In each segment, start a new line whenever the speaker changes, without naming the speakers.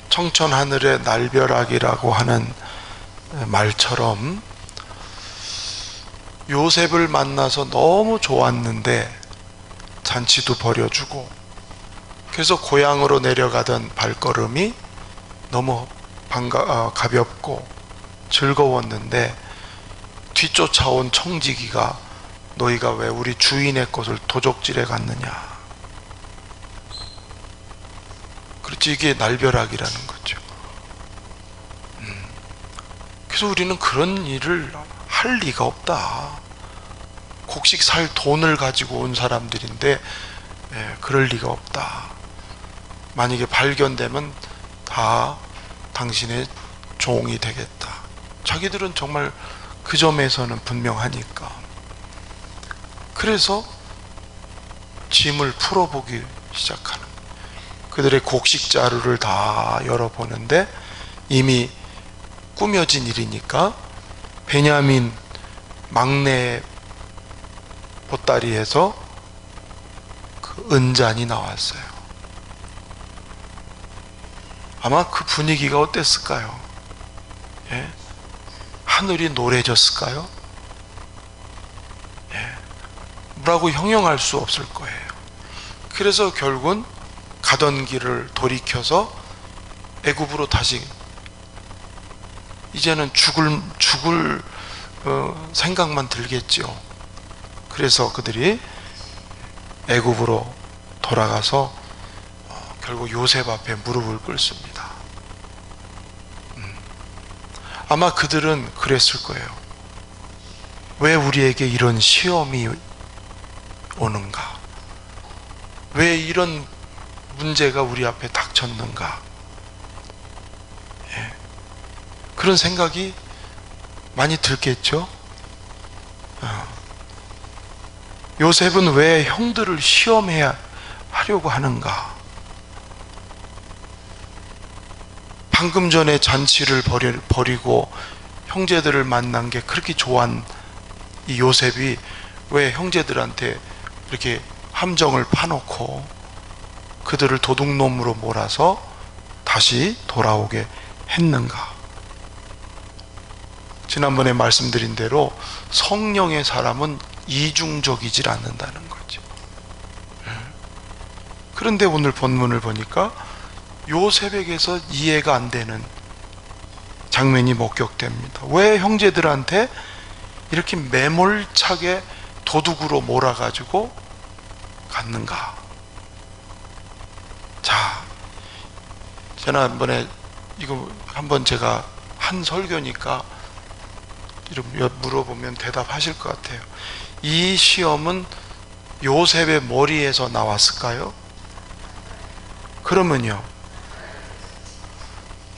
청천하늘의 날벼락이라고 하는 말처럼 요셉을 만나서 너무 좋았는데 잔치도 벌여주고, 그래서 고향으로 내려가던 발걸음이 너무 가볍고 즐거웠는데 뒤쫓아온 청지기가 너희가 왜 우리 주인의 것을 도적질해 갔느냐. 그렇지, 이게 날벼락이라는 거죠. 그래서 우리는 그런 일을 할 리가 없다. 곡식 살 돈을 가지고 온 사람들인데 그럴 리가 없다. 만약에 발견되면 다 당신의 종이 되겠다. 자기들은 정말 그 점에서는 분명하니까. 그래서 짐을 풀어보기 시작하는 거예요. 그들의 곡식 자루를 다 열어보는데 이미 꾸며진 일이니까 베냐민 막내 보따리에서 그 은잔이 나왔어요. 아마 그 분위기가 어땠을까요? 예? 하늘이 노래졌을까요? 예. 뭐라고 형용할 수 없을 거예요. 그래서 결국은 가던 길을 돌이켜서 애굽으로 다시, 이제는 죽을 생각만 들겠죠. 그래서 그들이 애굽으로 돌아가서 결국 요셉 앞에 무릎을 꿇습니다. 아마 그들은 그랬을 거예요. 왜 우리에게 이런 시험이 오는가? 왜 이런 문제가 우리 앞에 닥쳤는가? 예. 그런 생각이 많이 들겠죠? 요셉은 왜 형들을 시험해야 하려고 하는가? 방금 전에 잔치를 벌이고 형제들을 만난 게 그렇게 좋아한 이 요셉이 왜 형제들한테 이렇게 함정을 파놓고 그들을 도둑놈으로 몰아서 다시 돌아오게 했는가? 지난번에 말씀드린 대로 성령의 사람은 이중적이질 않는다는 거죠. 그런데 오늘 본문을 보니까 요셉에게서 이해가 안 되는 장면이 목격됩니다. 왜 형제들한테 이렇게 매몰차게 도둑으로 몰아가지고 갔는가? 자, 지난번에 이거 한번 제가 한 설교니까 물어보면 대답하실 것 같아요. 이 시험은 요셉의 머리에서 나왔을까요? 그러면요,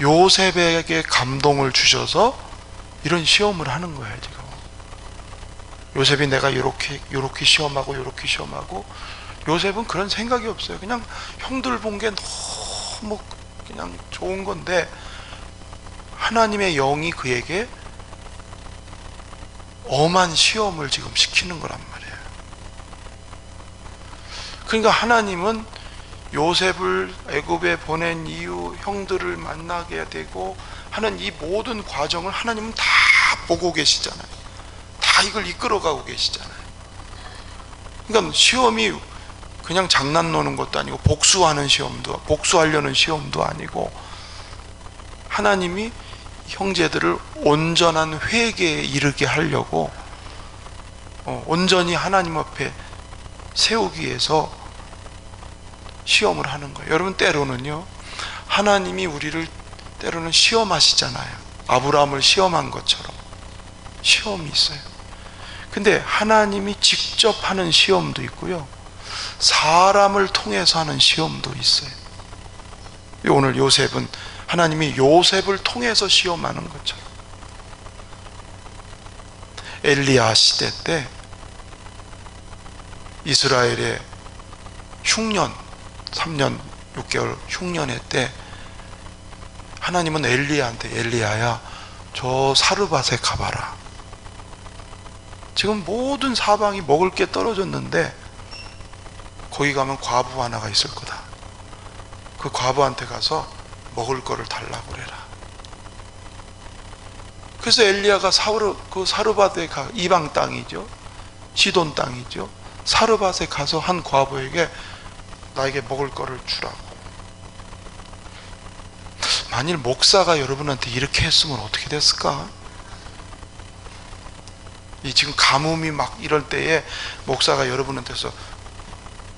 요셉에게 감동을 주셔서 이런 시험을 하는 거예요. 지금 요셉이 내가 이렇게 시험하고 이렇게 시험하고, 요셉은 그런 생각이 없어요. 그냥 형들 본 게 너무 그냥 좋은 건데 하나님의 영이 그에게 엄한 시험을 지금 시키는 거란 말이에요. 그러니까 하나님은 요셉을 애굽에 보낸 이후 형들을 만나게 되고 하는 이 모든 과정을 하나님은 다 보고 계시잖아요. 다 이걸 이끌어가고 계시잖아요. 그러니까 시험이 그냥 장난 노는 것도 아니고 복수하려는 시험도 아니고, 하나님이 형제들을 온전한 회개에 이르게 하려고 온전히 하나님 앞에 세우기 위해서 시험을 하는 거예요. 여러분, 때로는요, 하나님이 우리를 때로는 시험하시잖아요. 아브라함을 시험한 것처럼 시험이 있어요. 근데 하나님이 직접 하는 시험도 있고요, 사람을 통해서 하는 시험도 있어요. 오늘 요셉은 하나님이 요셉을 통해서 시험하는 것처럼, 엘리야 시대 때 이스라엘의 흉년 3년 6개월 흉년의 때 하나님은 엘리야한테, 엘리야야 저 사르밧에 가봐라. 지금 모든 사방이 먹을 게 떨어졌는데 거기 가면 과부 하나가 있을 거다. 그 과부한테 가서 먹을 거를 달라고 그래라. 그래서 엘리야가 사르밧에 가, 이방 땅이죠, 시돈 땅이죠, 사르밧에 가서 한 과부에게 나에게 먹을 거를 주라고. 만일 목사가 여러분한테 이렇게 했으면 어떻게 됐을까? 이 지금 가뭄이 막 이럴 때에 목사가 여러분한테서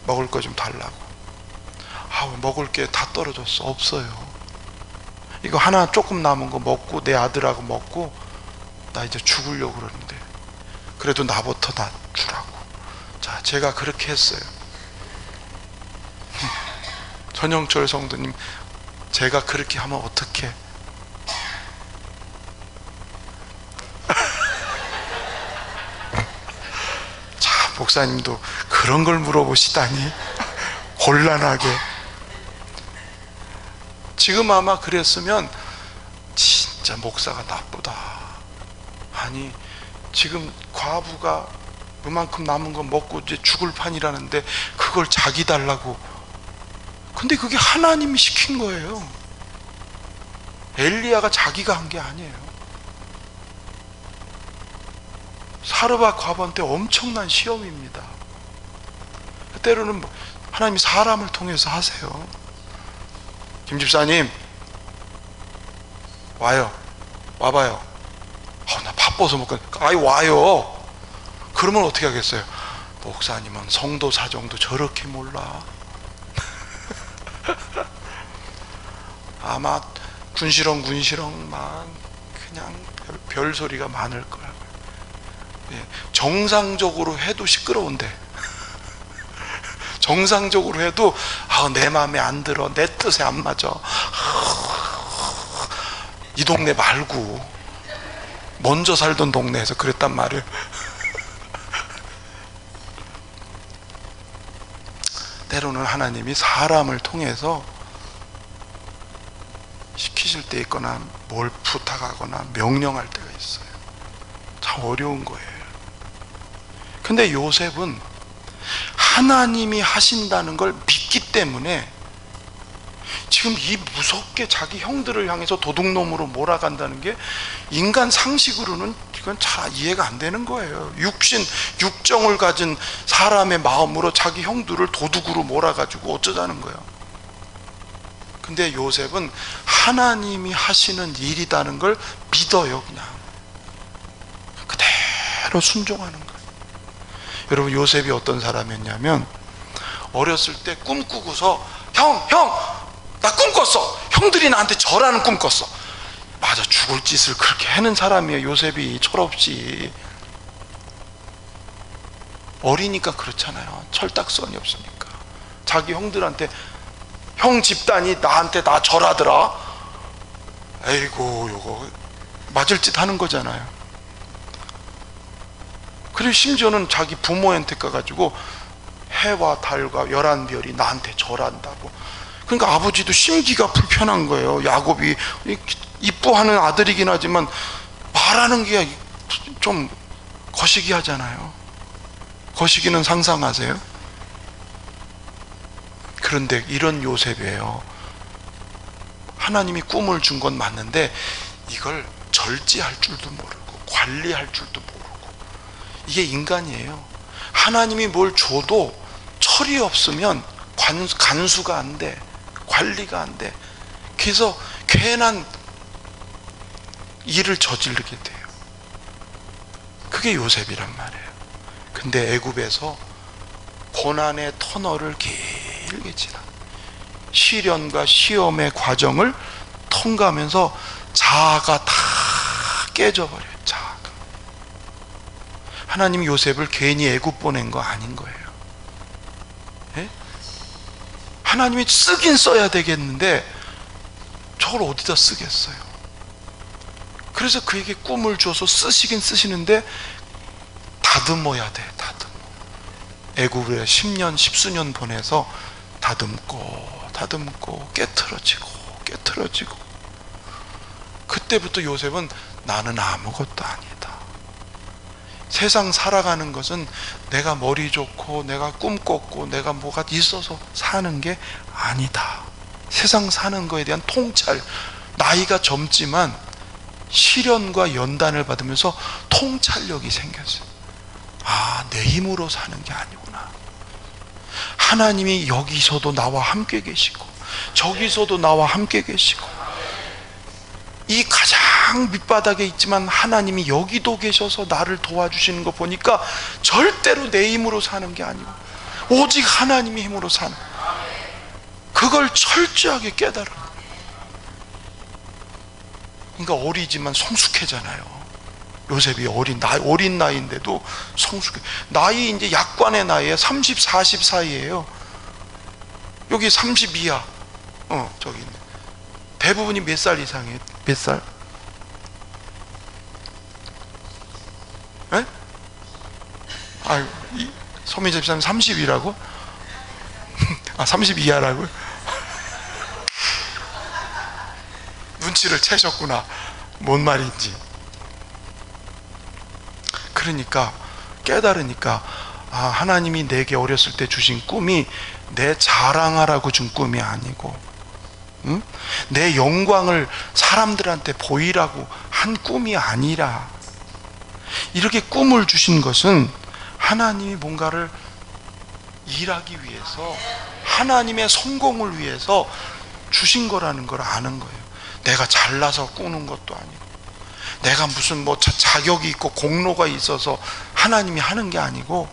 먹을 거 좀 달라고. 먹을 게 다 떨어졌어. 없어요. 이거 하나 조금 남은 거 먹고 내 아들하고 먹고 나 이제 죽으려고 그러는데 그래도 나부터 나 주라고. 자, 제가 그렇게 했어요. 전영철 성도님, 제가 그렇게 하면 어떡해? 자, 목사님도 그런 걸 물어보시다니. 곤란하게. 지금 아마 그랬으면 진짜 목사가 나쁘다. 아니, 지금 과부가 그만큼 남은 거 먹고 이제 죽을 판이라는데 그걸 자기 달라고. 근데 그게 하나님이 시킨 거예요. 엘리야가 자기가 한 게 아니에요. 사르밧 과부한테 엄청난 시험입니다. 때로는 하나님이 사람을 통해서 하세요. 김 집사님, 와봐요. 나 바빠서 못 가. 와요. 그러면 어떻게 하겠어요? 목사님은 성도 사정도 저렇게 몰라. 아마 군시렁만 그냥 별소리가 많을 거야. 정상적으로 해도 시끄러운데, 정상적으로 해도 내 마음에 안 들어, 내 뜻에 안 맞아, 이 동네 말고 먼저 살던 동네에서 그랬단 말이에요. 때로는 하나님이 사람을 통해서 시키실 때 있거나 뭘 부탁하거나 명령할 때가 있어요. 참 어려운 거예요. 근데 요셉은 하나님이 하신다는 걸 믿기 때문에 지금 이 무섭게 자기 형들을 향해서 도둑놈으로 몰아간다는 게 인간 상식으로는 이건 잘 이해가 안 되는 거예요. 육정을 가진 사람의 마음으로 자기 형들을 도둑으로 몰아가지고 어쩌자는 거예요. 근데 요셉은 하나님이 하시는 일이라는 걸 믿어요. 그냥 그대로 순종하는 거예요. 여러분, 요셉이 어떤 사람이었냐면 어렸을 때 꿈꾸고서 형! 나 꿈 꿨어! 형들이 나한테 절하는 꿈 꿨어. 맞아, 죽을 짓을 그렇게 하는 사람이에요. 요셉이 철없이. 어리니까 그렇잖아요. 철딱선이 없으니까. 자기 형들한테, 형 집단이 나한테 나 절하더라. 에이고, 요거 맞을 짓 하는 거잖아요. 그리고 심지어는 자기 부모한테 가가지고 해와 달과 11별이 나한테 절한다고. 그러니까 아버지도 심기가 불편한 거예요. 야곱이 이뻐하는 아들이긴 하지만 말하는 게 좀 거시기 하잖아요. 거시기는 상상하세요? 그런데 이런 요셉이에요. 하나님이 꿈을 준 건 맞는데 이걸 절제할 줄도 모르고 관리할 줄도 모르고. 이게 인간이에요. 하나님이 뭘 줘도 철이 없으면 간수가 안 돼, 관리가 안 돼. 그래서 괜한 일을 저지르게 돼요. 그게 요셉이란 말이에요. 근데 애굽에서 고난의 터널을 길게 지나 시련과 시험의 과정을 통과하면서 자아가 다 깨져버려요. 자아가. 하나님이 요셉을 괜히 애굽 보낸 거 아닌 거예요. 예? 하나님이 쓰긴 써야 되겠는데 저걸 어디다 쓰겠어요? 그래서 그에게 꿈을 줘서 쓰시긴 쓰시는데 다듬어야 돼. 다듬어. 애굽에 10년 10수년 보내서 다듬고 깨트러지고 그때부터 요셉은 나는 아무것도 아니다. 세상 살아가는 것은 내가 머리 좋고 내가 꿈 꿨고 내가 뭐가 있어서 사는 게 아니다. 세상 사는 거에 대한 통찰, 나이가 젊지만 시련과 연단을 받으면서 통찰력이 생겼어요. 아, 내 힘으로 사는 게 아니구나. 하나님이 여기서도 나와 함께 계시고 저기서도 나와 함께 계시고, 이 가장 밑바닥에 있지만 하나님이 여기도 계셔서 나를 도와주시는 거 보니까 절대로 내 힘으로 사는 게 아니고 오직 하나님의 힘으로 사는, 그걸 철저하게 깨달은. 그러니까 어리지만 성숙해잖아요. 요셉이 어린 나이인데도 성숙해. 나이 이제 약관의 나이에 30, 40 사이에요. 여기 32야. 저기 있네. 대부분이 몇 살 이상이에요? 몇 살? 에? 아유, 서민재 집사님 30이라고? 아, 32야라고요? 눈치를 채셨구나. 뭔 말인지. 그러니까 깨달으니까, 아, 하나님이 내게 어렸을 때 주신 꿈이 내 자랑하라고 준 꿈이 아니고, 응? 내 영광을 사람들한테 보이라고 한 꿈이 아니라, 이렇게 꿈을 주신 것은 하나님이 뭔가를 일하기 위해서, 하나님의 성공을 위해서 주신 거라는 걸 아는 거예요. 내가 잘나서 꾸는 것도 아니고, 내가 무슨 뭐 자격이 있고 공로가 있어서 하나님이 하는 게 아니고,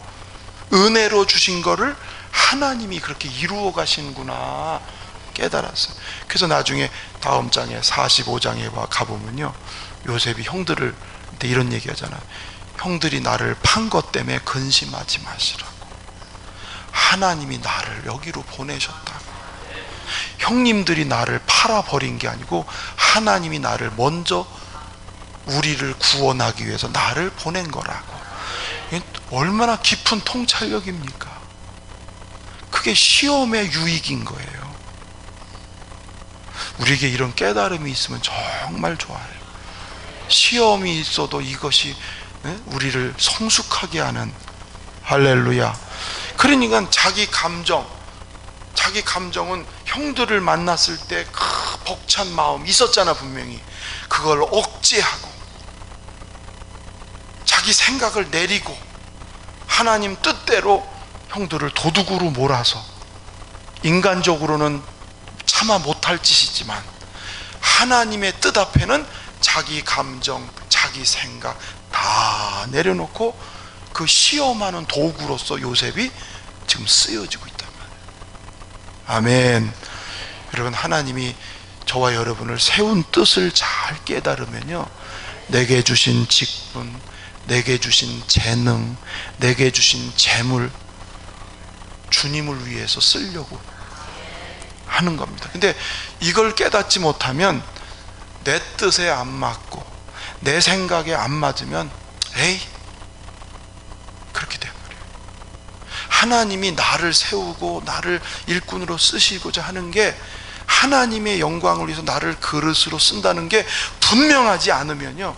은혜로 주신 거를 하나님이 그렇게 이루어 가시는구나 깨달았어요. 그래서 나중에 다음 장에 45장에 가보면요, 요셉이 형들을 이런 얘기 하잖아요. 형들이 나를 판 것 때문에 근심하지 마시라고. 하나님이 나를 여기로 보내셨다고. 형님들이 나를 팔아버린 게 아니고 하나님이 나를 먼저 우리를 구원하기 위해서 나를 보낸 거라고. 얼마나 깊은 통찰력입니까? 그게 시험의 유익인 거예요. 우리에게 이런 깨달음이 있으면 정말 좋아요. 시험이 있어도 이것이 우리를 성숙하게 하는, 할렐루야. 그러니까 자기 감정은 형들을 만났을 때 그 벅찬 마음 있었잖아, 분명히. 그걸 억제하고 자기 생각을 내리고 하나님 뜻대로 형들을 도둑으로 몰아서, 인간적으로는 차마 못할 짓이지만 하나님의 뜻 앞에는 자기 감정, 자기 생각 다 내려놓고 그 시험하는 도구로서 요셉이 지금 쓰여지고 있단 말이에요. 아멘. 여러분, 하나님이 저와 여러분을 세운 뜻을 잘 깨달으면요, 내게 주신 직분, 내게 주신 재능, 내게 주신 재물, 주님을 위해서 쓰려고 하는 겁니다. 근데 이걸 깨닫지 못하면, 내 뜻에 안 맞고 내 생각에 안 맞으면 에이, 그렇게 돼버려요. 하나님이 나를 세우고 나를 일꾼으로 쓰시고자 하는 게, 하나님의 영광을 위해서 나를 그릇으로 쓴다는 게 분명하지 않으면요,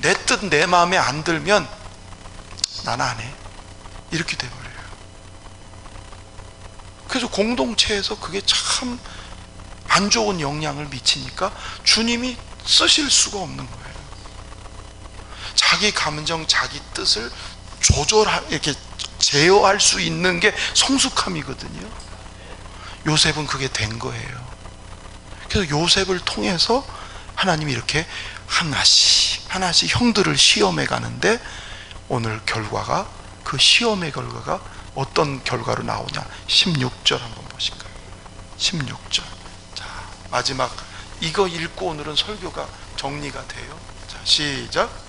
내 뜻 내 마음에 안 들면 난 안 해, 이렇게 돼버려요. 그래서 공동체에서 그게 참 안 좋은 영향을 미치니까 주님이 쓰실 수가 없는 거예요. 자기 감정, 자기 뜻을 이렇게 제어할 수 있는 게 성숙함이거든요. 요셉은 그게 된 거예요. 그래서 요셉을 통해서 하나님이 이렇게 하나씩 형들을 시험해 가는데, 오늘 결과가, 그 시험의 결과가 어떤 결과로 나오냐, 16절 한번 보실까요? 16절. 자, 마지막 이거 읽고 오늘은 설교가 정리가 돼요. 자, 시작.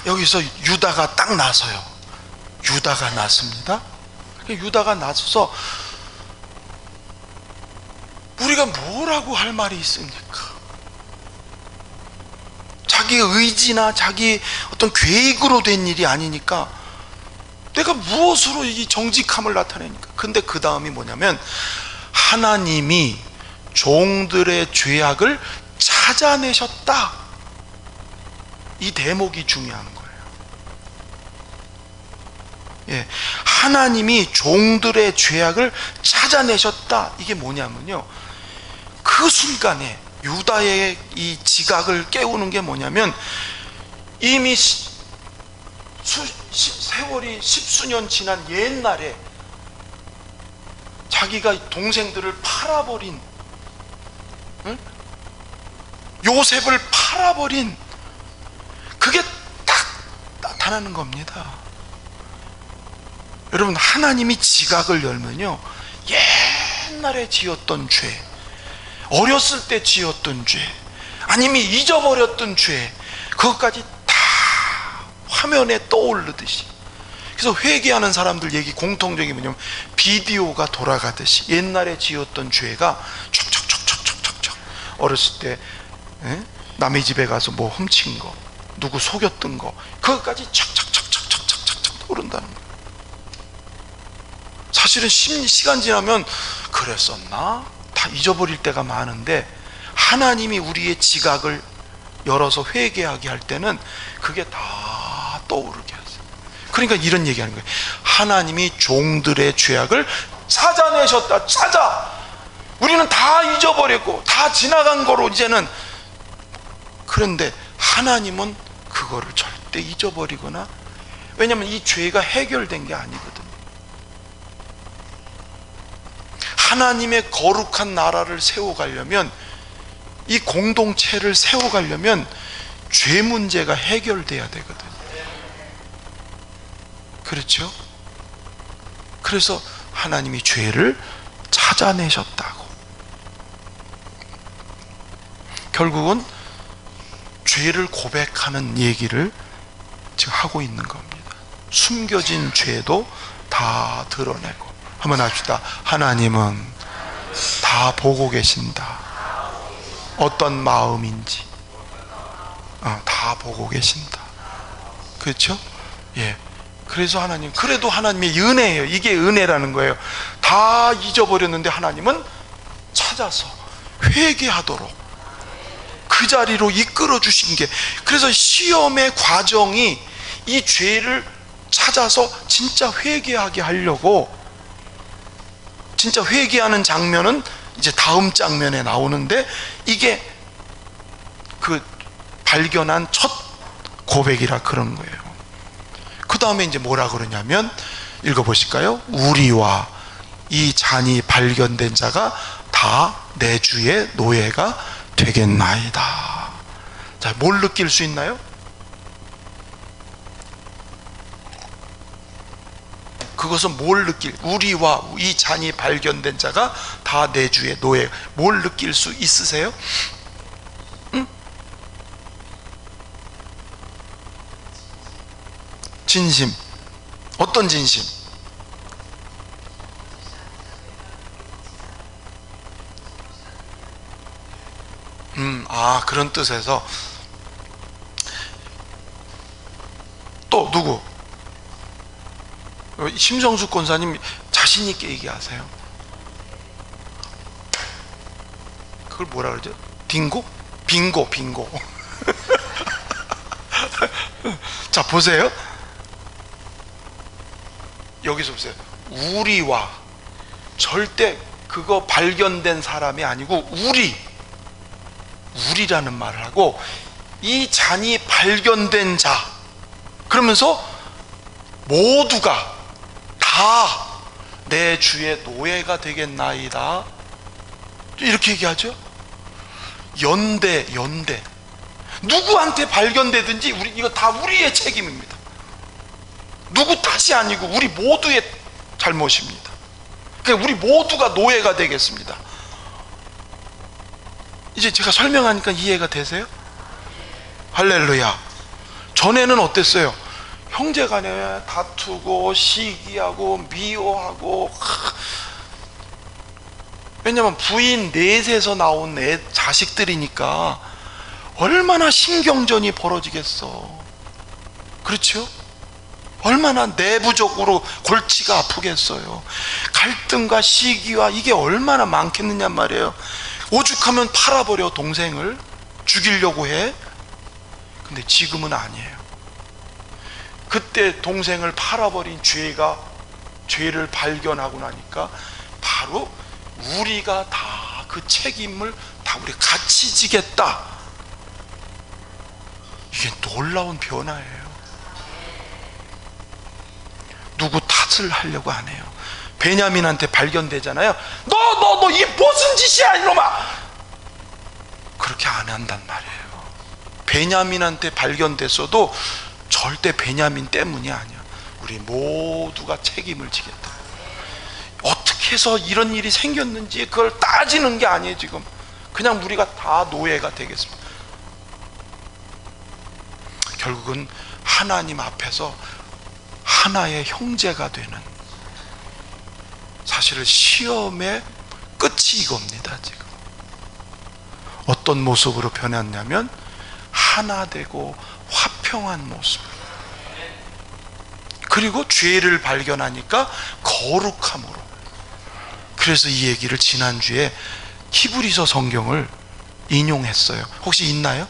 여기서 유다가 딱 나서요. 유다가 났습니다. 유다가 나서서 우리가 뭐라고 할 말이 있습니까? 자기 의지나 자기 어떤 계획으로 된 일이 아니니까 내가 무엇으로 이 정직함을 나타내니까? 근데 그 다음이 뭐냐면, 하나님이 종들의 죄악을 찾아내셨다. 이 대목이 중요한 거예요. 예, 하나님이 종들의 죄악을 찾아내셨다. 이게 뭐냐면요, 그 순간에 유다의 이 지각을 깨우는 게 뭐냐면, 이미 세월이 십수년 지난 옛날에 자기가 동생들을 팔아버린, 응? 요셉을 팔아버린, 그게 딱 나타나는 겁니다. 여러분, 하나님이 지각을 열면요, 옛날에 지었던 죄, 어렸을 때 지었던 죄, 아니면 잊어버렸던 죄, 그것까지 다 화면에 떠오르듯이. 그래서 회개하는 사람들 얘기 공통적인 뭐냐면, 비디오가 돌아가듯이 옛날에 지었던 죄가 촉촉촉촉촉촉, 어렸을 때 남의 집에 가서 뭐 훔친 거, 누구 속였던 거, 그것까지 촉촉촉촉촉촉촉 떠오른다는 거예요. 사실은 시간 지나면 그랬었나? 다 잊어버릴 때가 많은데, 하나님이 우리의 지각을 열어서 회개하게 할 때는 그게 다 떠오르게 하세요. 그러니까 이런 얘기하는 거예요. 하나님이 종들의 죄악을 찾아내셨다. 찾아! 우리는 다 잊어버렸고 다 지나간 거로 이제는. 그런데 하나님은 그거를 절대 잊어버리거나, 왜냐하면 이 죄가 해결된 게 아니거든요. 하나님의 거룩한 나라를 세워가려면, 이 공동체를 세워가려면 죄 문제가 해결돼야 되거든요. 그렇죠? 그래서 하나님이 죄를 찾아내셨다고. 결국은 죄를 고백하는 얘기를 지금 하고 있는 겁니다. 숨겨진 죄도 다 드러내고. 한번 합시다. 하나님은 다 보고 계신다. 어떤 마음인지 다 보고 계신다. 그렇죠? 예. 그래서 하나님, 그래도 하나님의 은혜예요. 이게 은혜라는 거예요. 다 잊어버렸는데 하나님은 찾아서 회개하도록 그 자리로 이끌어 주신 게, 그래서 시험의 과정이 이 죄를 찾아서 진짜 회개하게 하려고, 진짜 회개하는 장면은 이제 다음 장면에 나오는데, 이게 그 발견한 첫 고백이라 그런 거예요. 그 다음에 이제 뭐라 그러냐면, 읽어보실까요? 우리와 이 잔이 발견된 자가 다 내 주의 노예가 되겠나이다. 자, 뭘 느낄 수 있나요? 그것은 뭘 우리와 이 잔이 발견된 자가 다 내 주의 노예. 뭘 느낄 수 있으세요? 응? 진심. 어떤 진심? 그런 뜻에서. 또 누구? 심성수 권사님 자신 있게 얘기하세요. 그걸 뭐라 그러죠? 빙고? 빙고. 자, 보세요. 여기서 보세요. 우리와, 절대 그거 발견된 사람이 아니고 우리라는 말을 하고, 이 잔이 발견된 자, 그러면서 모두가 다 내 주의 노예가 되겠나이다, 이렇게 얘기하죠. 연대. 누구한테 발견되든지 이거 다 우리의 책임입니다. 누구 탓이 아니고 우리 모두의 잘못입니다. 그러니까 우리 모두가 노예가 되겠습니다. 이제 제가 설명하니까 이해가 되세요? 할렐루야. 전에는 어땠어요? 형제간에 다투고 시기하고 미워하고, 왜냐면 부인 넷에서 나온 자식들이니까 얼마나 신경전이 벌어지겠어. 그렇죠? 얼마나 내부적으로 골치가 아프겠어요. 갈등과 시기와 이게 얼마나 많겠느냐 말이에요. 오죽하면 팔아버려. 동생을 죽이려고 해. 근데 지금은 아니에요. 그때 동생을 팔아버린 죄를 발견하고 나니까 바로 우리가 다 그 책임을 다 우리 같이 지겠다. 이게 놀라운 변화예요. 누구 탓을 하려고 안 해요. 베냐민한테 발견되잖아요. 너 이게 무슨 짓이야 이놈아. 그렇게 안 한단 말이에요. 베냐민한테 발견됐어도 절대 베냐민 때문이 아니야. 우리 모두가 책임을 지겠다. 어떻게 해서 이런 일이 생겼는지 그걸 따지는 게 아니에요. 지금 그냥 우리가 다 노예가 되겠습니다. 결국은 하나님 앞에서 하나의 형제가 되는, 사실은 시험의 끝이 이겁니다. 지금 어떤 모습으로 변했냐면 하나 되고 화평한 모습, 그리고 죄를 발견하니까 거룩함으로. 그래서 이 얘기를 지난주에 히브리서 성경을 인용했어요. 혹시 있나요?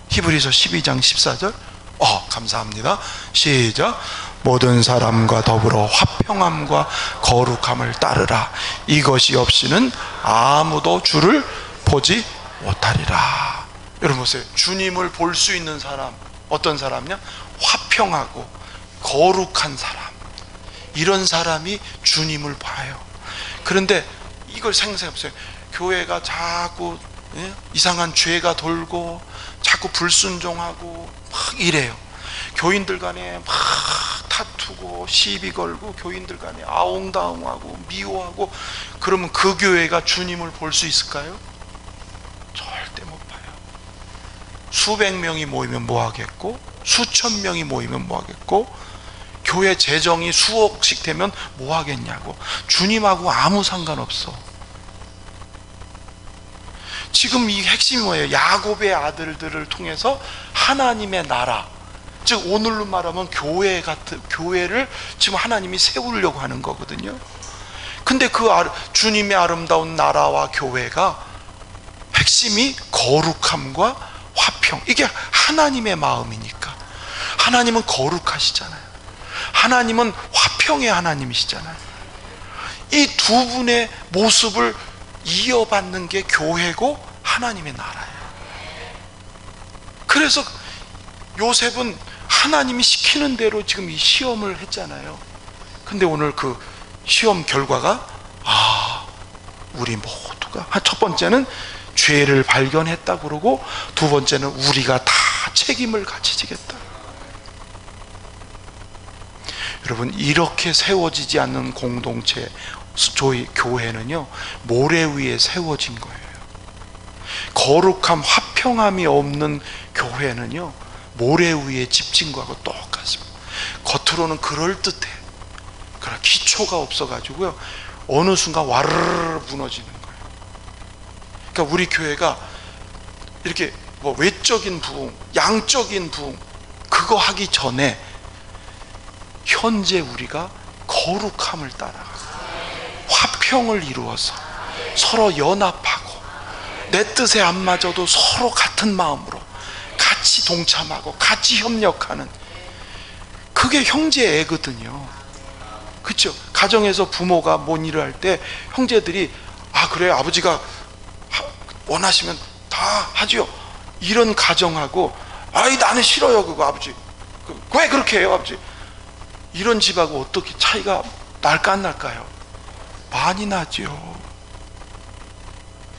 히브리서 12장 14절. 감사합니다. 시작. 모든 사람과 더불어 화평함과 거룩함을 따르라. 이것이 없이는 아무도 주를 보지 못하리라. 여러분 보세요. 주님을 볼 수 있는 사람, 어떤 사람이냐? 화평하고 거룩한 사람. 이런 사람이 주님을 봐요. 그런데 이걸 생각해보세요. 교회가 자꾸 이상한 죄가 돌고 자꾸 불순종하고 막 이래요. 교인들 간에 막 다투고 시비 걸고 교인들 간에 아웅다웅하고 미워하고, 그러면 그 교회가 주님을 볼 수 있을까요? 절대 못 봐요. 수백 명이 모이면 뭐 하겠고, 수천 명이 모이면 뭐 하겠고, 교회 재정이 수억씩 되면 뭐 하겠냐고. 주님하고 아무 상관없어. 지금 이 핵심이 뭐예요? 야곱의 아들들을 통해서 하나님의 나라, 즉 오늘로 말하면 교회를 지금 하나님이 세우려고 하는 거거든요. 근데 그 주님의 아름다운 나라와 교회가 핵심이 거룩함과 화평, 이게 하나님의 마음이니까. 하나님은 거룩하시잖아요. 하나님은 화평의 하나님이시잖아요. 이 두 분의 모습을 이어받는 게 교회고 하나님의 나라예요. 그래서 요셉은 하나님이 시키는 대로 지금 이 시험을 했잖아요. 근데 오늘 그 시험 결과가 우리 모두가, 첫 번째는 죄를 발견했다 그러고, 두 번째는 우리가 다 책임을 같이 지겠다. 여러분, 이렇게 세워지지 않는 공동체, 저희 교회는요 모래 위에 세워진 거예요. 거룩함, 화평함이 없는 교회는요 모래 위에 집진 거하고 똑같습니다. 겉으로는 그럴듯해. 그러나 기초가 없어가지고요 어느 순간 와르르 무너지는 거예요. 그러니까 우리 교회가 이렇게 뭐 외적인 부흥, 양적인 부흥 그거 하기 전에 현재 우리가 거룩함을 따라가고 화평을 이루어서 서로 연합하고, 내 뜻에 안 맞아도 서로 같은 마음으로 같이 동참하고 같이 협력하는, 그게 형제애거든요. 그렇죠? 가정에서 부모가 뭔 일을 할 때 형제들이 그래 아버지가 원하시면 다 하죠, 이런 가정하고 나는 싫어요 그거 아버지, 왜 그렇게 해요 아버지, 이런 집하고 어떻게 차이가 날까 안 날까요? 많이 나죠.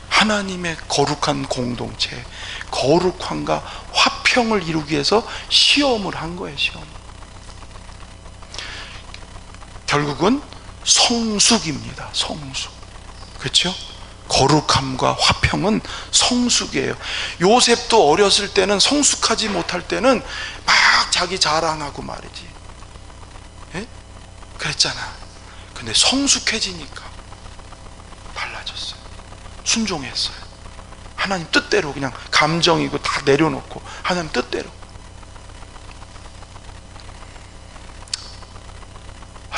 하나님의 거룩한 공동체, 거룩함과 화평을 이루기 위해서 시험을 한 거예요. 시험. 결국은 성숙입니다. 성숙. 그렇죠? 거룩함과 화평은 성숙이에요. 요셉도 어렸을 때는, 성숙하지 못할 때는 막 자기 자랑하고 말이지, 그랬잖아. 근데 성숙해지니까 달라졌어요. 순종했어요. 하나님 뜻대로, 그냥 감정이고 다 내려놓고 하나님 뜻대로.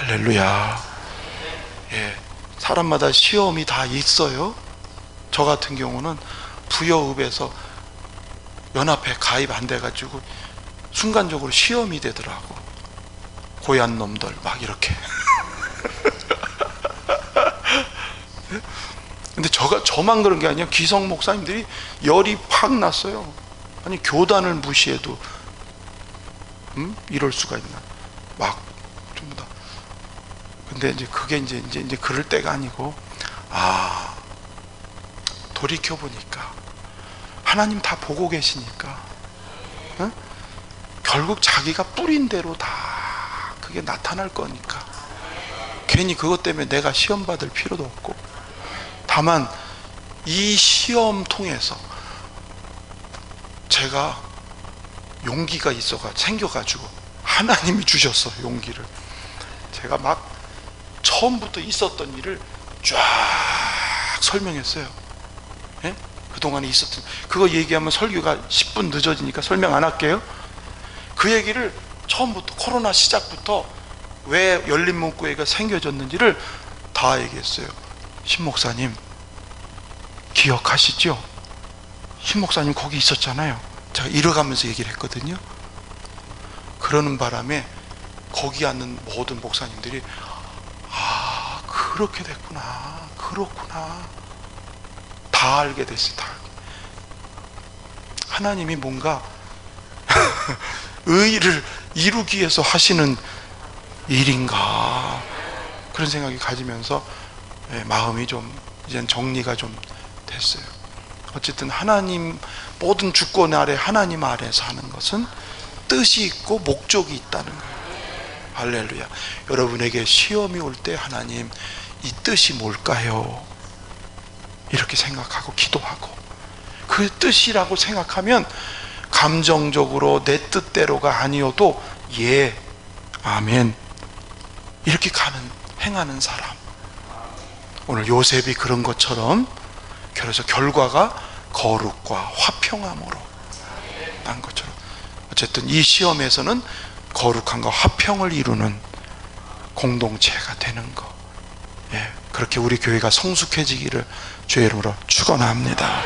할렐루야. 예, 사람마다 시험이 다 있어요. 저 같은 경우는 부여읍에서 연합회 가입 안 돼가지고 순간적으로 시험이 되더라고. 고얀 놈들 막 이렇게. 근데 저만 그런 게 아니라 기성 목사님들이 열이 팍 났어요. 아니 교단을 무시해도 이럴 수가 있나. 막 전부 다. 근데 이제 그게 이제 그럴 때가 아니고, 돌이켜 보니까 하나님 다 보고 계시니까, 결국 자기가 뿌린 대로 다 그게 나타날 거니까 괜히 그것 때문에 내가 시험 받을 필요도 없고, 다만 이 시험 통해서 제가 용기가 생겨가지고 하나님이 주셨어. 용기를. 제가 막 처음부터 있었던 일을 쫙 설명했어요. 예? 그동안에 있었던, 그거 얘기하면 설교가 10분 늦어지니까 설명 안 할게요. 그 얘기를 처음부터, 코로나 시작부터 왜 열린문교회가 생겨졌는지를 다 얘기했어요. 신 목사님 기억하시죠? 신 목사님 거기 있었잖아요. 제가 이뤄가면서 얘기를 했거든요. 그러는 바람에 거기 앉는 모든 목사님들이 그렇게 됐구나, 그렇구나, 다 알게 됐어요. 다 알게. 하나님이 뭔가 의의를 이루기 위해서 하시는 일인가, 그런 생각이 가지면서 마음이 좀 이젠 정리가 좀 됐어요. 어쨌든 하나님, 모든 주권 아래 하나님 아래서 하는 것은 뜻이 있고 목적이 있다는 거예요. 할렐루야. 여러분에게 시험이 올 때 하나님 이 뜻이 뭘까요? 이렇게 생각하고 기도하고, 그 뜻이라고 생각하면 감정적으로 내 뜻대로가 아니어도 예, 아멘 이렇게 행하는 사람. 오늘 요셉이 그런 것처럼, 그래서 결과가 거룩과 화평함으로 난 것처럼, 어쨌든 이 시험에서는 거룩함과 화평을 이루는 공동체가 되는 것, 그렇게 우리 교회가 성숙해지기를 주의 이름으로 축원합니다.